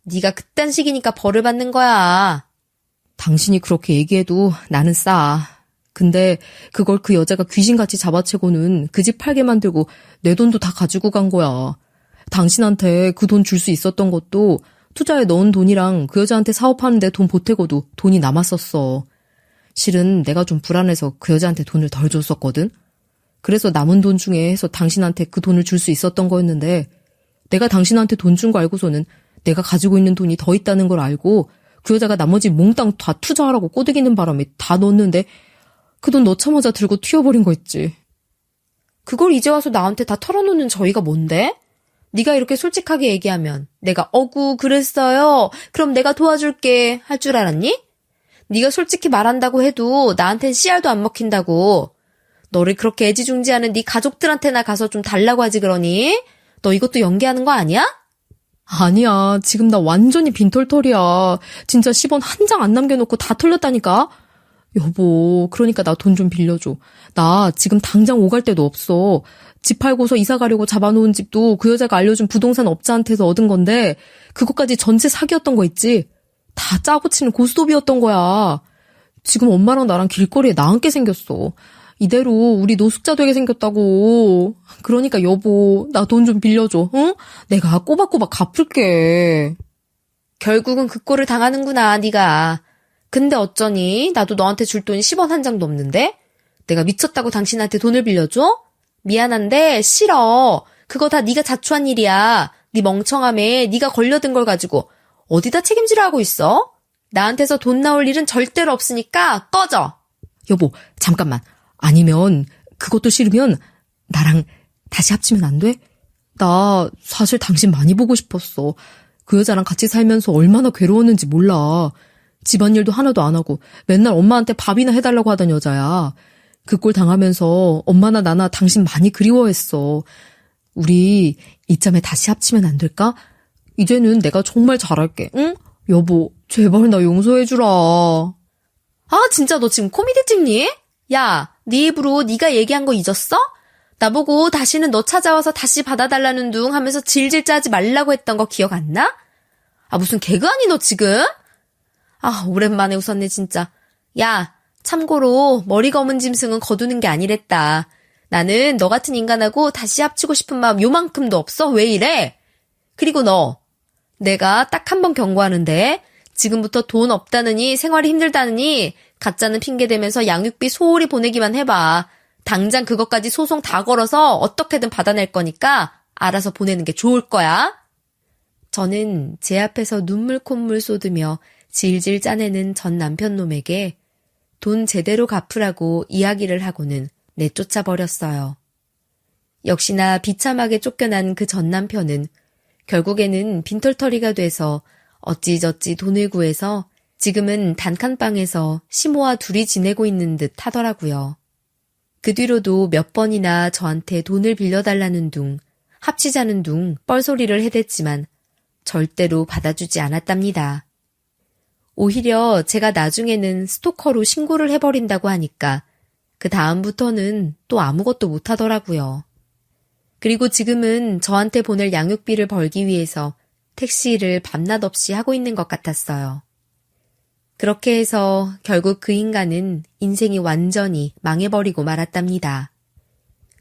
네가 그딴 식이니까 벌을 받는 거야. 당신이 그렇게 얘기해도 나는 싸. 근데 그걸 그 여자가 귀신같이 잡아채고는 그 집 팔게 만들고 내 돈도 다 가지고 간 거야. 당신한테 그 돈 줄 수 있었던 것도 투자에 넣은 돈이랑 그 여자한테 사업하는데 돈 보태고도 돈이 남았었어. 실은 내가 좀 불안해서 그 여자한테 돈을 덜 줬었거든. 그래서 남은 돈 중에 해서 당신한테 그 돈을 줄 수 있었던 거였는데 내가 당신한테 돈 준 거 알고서는 내가 가지고 있는 돈이 더 있다는 걸 알고 그 여자가 나머지 몽땅 다 투자하라고 꼬드기는 바람에 다 넣었는데 그 돈 넣자마자 들고 튀어버린 거 있지. 그걸 이제 와서 나한테 다 털어놓는 저희가 뭔데? 네가 이렇게 솔직하게 얘기하면 내가 어구 그랬어요. 그럼 내가 도와줄게 할 줄 알았니? 네가 솔직히 말한다고 해도 나한텐 씨알도 안 먹힌다고. 너를 그렇게 애지중지하는 네 가족들한테나 가서 좀 달라고 하지 그러니? 너 이것도 연기하는 거 아니야? 아니야, 지금 나 완전히 빈털털이야. 진짜 10원 한 장 안 남겨놓고 다 털렸다니까? 여보, 그러니까 나 돈 좀 빌려줘. 나 지금 당장 오갈 데도 없어. 집 팔고서 이사 가려고 잡아놓은 집도 그 여자가 알려준 부동산 업자한테서 얻은 건데 그것까지 전체 사기였던 거 있지? 다 짜고 치는 고스톱이었던 거야. 지금 엄마랑 나랑 길거리에 나앉게 생겼어. 이대로 우리 노숙자 되게 생겼다고. 그러니까 여보, 나 돈 좀 빌려줘, 응? 내가 꼬박꼬박 갚을게. 결국은 그 꼴을 당하는구나, 네가. 근데 어쩌니? 나도 너한테 줄 돈이 10원 한 장도 없는데? 내가 미쳤다고 당신한테 돈을 빌려줘? 미안한데 싫어. 그거 다 네가 자초한 일이야. 네 멍청함에 네가 걸려든 걸 가지고 어디다 책임지려 하고 있어? 나한테서 돈 나올 일은 절대로 없으니까 꺼져. 여보, 잠깐만. 아니면 그것도 싫으면 나랑 다시 합치면 안 돼? 나 사실 당신 많이 보고 싶었어. 그 여자랑 같이 살면서 얼마나 괴로웠는지 몰라. 집안일도 하나도 안 하고 맨날 엄마한테 밥이나 해달라고 하던 여자야. 그 꼴 당하면서 엄마나 나나 당신 많이 그리워했어. 우리 이참에 다시 합치면 안 될까? 이제는 내가 정말 잘할게, 응? 여보, 제발 나 용서해주라. 아, 진짜 너 지금 코미디 찍니? 야, 네 입으로 네가 얘기한 거 잊었어? 나보고 다시는 너 찾아와서 다시 받아달라는 둥 하면서 질질 짜지 말라고 했던 거 기억 안 나? 아, 무슨 개그 아니 너 지금? 아, 오랜만에 웃었네 진짜. 야, 참고로 머리 검은 짐승은 거두는 게 아니랬다. 나는 너 같은 인간하고 다시 합치고 싶은 마음 요만큼도 없어? 왜 이래? 그리고 너, 내가 딱 한 번 경고하는데 지금부터 돈 없다느니 생활이 힘들다느니 가짜는 핑계대면서 양육비 소홀히 보내기만 해봐. 당장 그것까지 소송 다 걸어서 어떻게든 받아낼 거니까 알아서 보내는 게 좋을 거야. 저는 제 앞에서 눈물 콧물 쏟으며 질질 짜내는 전 남편 놈에게 돈 제대로 갚으라고 이야기를 하고는 내쫓아 버렸어요. 역시나 비참하게 쫓겨난 그 전 남편은 결국에는 빈털터리가 돼서 어찌저찌 돈을 구해서 지금은 단칸방에서 시모와 둘이 지내고 있는 듯 하더라고요. 그 뒤로도 몇 번이나 저한테 돈을 빌려달라는 둥, 합치자는 둥 뻘소리를 해댔지만 절대로 받아주지 않았답니다. 오히려 제가 나중에는 스토커로 신고를 해버린다고 하니까 그 다음부터는 또 아무것도 못하더라고요. 그리고 지금은 저한테 보낼 양육비를 벌기 위해서 택시를 밤낮 없이 하고 있는 것 같았어요. 그렇게 해서 결국 그 인간은 인생이 완전히 망해버리고 말았답니다.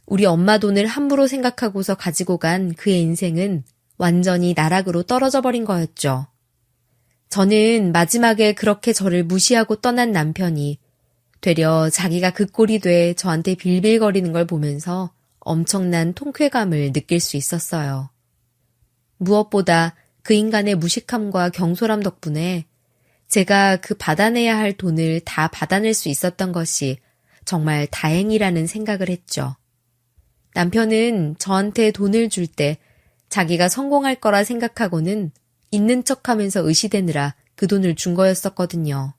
우리 엄마 돈을 함부로 생각하고서 가지고 간 그의 인생은 완전히 나락으로 떨어져 버린 거였죠. 저는 마지막에 그렇게 저를 무시하고 떠난 남편이 되려 자기가 그 꼴이 돼 저한테 빌빌거리는 걸 보면서 엄청난 통쾌감을 느낄 수 있었어요. 무엇보다 그 인간의 무식함과 경솔함 덕분에 제가 그 받아내야 할 돈을 다 받아낼 수 있었던 것이 정말 다행이라는 생각을 했죠. 남편은 저한테 돈을 줄 때 자기가 성공할 거라 생각하고는 있는 척하면서 의시대느라 그 돈을 준 거였었거든요.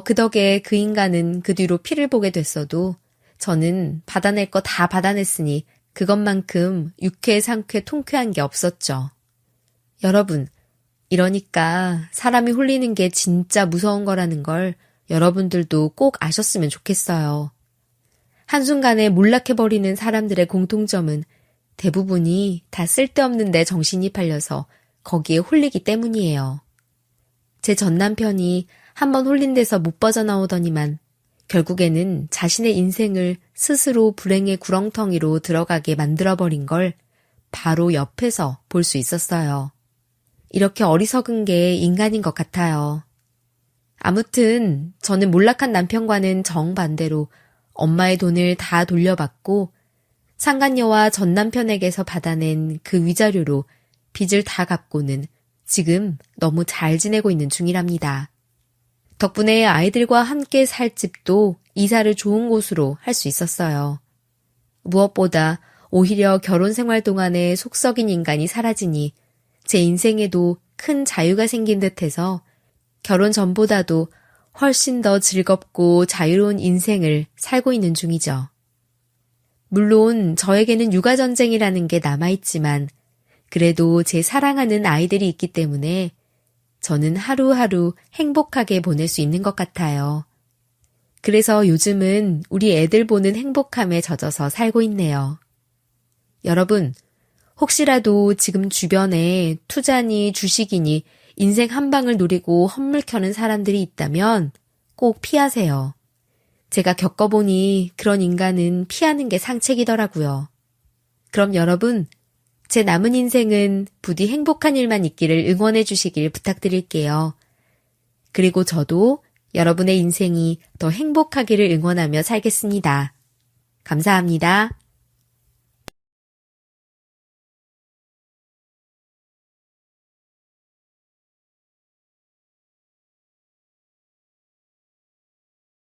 그 덕에 그 인간은 그 뒤로 피를 보게 됐어도 저는 받아낼 거 다 받아냈으니 그것만큼 유쾌, 상쾌, 통쾌한 게 없었죠. 여러분, 이러니까 사람이 홀리는 게 진짜 무서운 거라는 걸 여러분들도 꼭 아셨으면 좋겠어요. 한순간에 몰락해버리는 사람들의 공통점은 대부분이 다 쓸데없는 데 정신이 팔려서 거기에 홀리기 때문이에요. 제 전 남편이 한번 홀린 데서 못 빠져나오더니만 결국에는 자신의 인생을 스스로 불행의 구렁텅이로 들어가게 만들어버린 걸 바로 옆에서 볼 수 있었어요. 이렇게 어리석은 게 인간인 것 같아요. 아무튼 저는 몰락한 남편과는 정반대로 엄마의 돈을 다 돌려받고 상간녀와 전 남편에게서 받아낸 그 위자료로 빚을 다 갚고는 지금 너무 잘 지내고 있는 중이랍니다. 덕분에 아이들과 함께 살 집도 이사를 좋은 곳으로 할 수 있었어요. 무엇보다 오히려 결혼 생활 동안에 속 썩인 인간이 사라지니 제 인생에도 큰 자유가 생긴 듯해서 결혼 전보다도 훨씬 더 즐겁고 자유로운 인생을 살고 있는 중이죠. 물론 저에게는 육아전쟁이라는 게 남아있지만 그래도 제 사랑하는 아이들이 있기 때문에 저는 하루하루 행복하게 보낼 수 있는 것 같아요. 그래서 요즘은 우리 애들 보는 행복함에 젖어서 살고 있네요. 여러분, 혹시라도 지금 주변에 투자니 주식이니 인생 한 방을 노리고 헛물 켜는 사람들이 있다면 꼭 피하세요. 제가 겪어보니 그런 인간은 피하는 게 상책이더라고요. 그럼 여러분, 제 남은 인생은 부디 행복한 일만 있기를 응원해 주시길 부탁드릴게요. 그리고 저도 여러분의 인생이 더 행복하기를 응원하며 살겠습니다. 감사합니다.